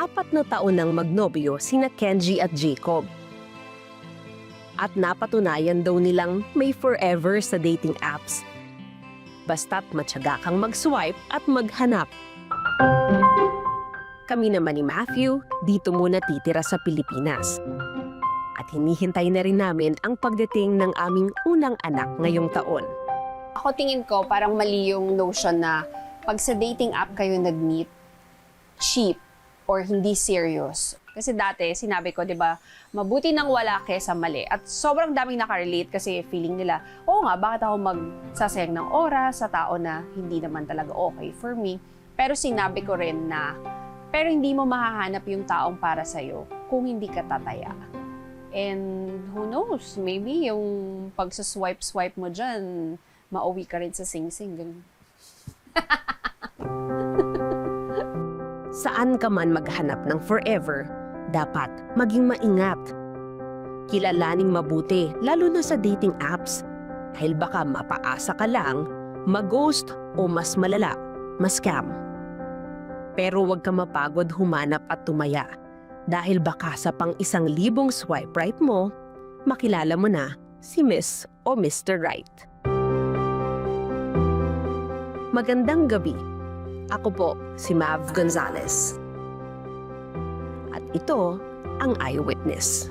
4 na taon nang magnobyo sina Kenji at Jacob. At napatunayan daw nilang may forever sa dating apps. Basta't matyaga kang mag-swipe at maghanap. Kami naman ni Matthew, dito muna titira sa Pilipinas. At hinihintay na rin namin ang pagdating ng aming unang anak ngayong taon. Ako tingin ko parang mali yung notion na pag sa dating app kayo nag-meet, cheap or hindi serious. Kasi dati, sinabi ko, di ba, mabuti nang wala kesa mali. At sobrang daming nakarelate kasi feeling nila, oo nga, bakit ako magsasayang ng oras sa tao na hindi naman talaga okay for me. Pero sinabi ko rin na, pero hindi mo mahahanap yung taong para sa'yo kung hindi ka tataya. And who knows, maybe yung pagsaswipe-swipe mo dyan, mauwi ka rin sa sing-sing. Ganun. Saan ka man maghanap ng forever, dapat maging maingat. Kilalaning mabuti, lalo na sa dating apps. Dahil baka mapaasa ka lang, mag-ghost o mas malala, ma-scam. Pero huwag ka mapagod humanap at tumaya. Dahil baka sa pang-1,000 swipe right mo, makilala mo na si Miss o Mr. Right. Magandang gabi. Ako po si Mav Gonzalez. At ito ang Eyewitness.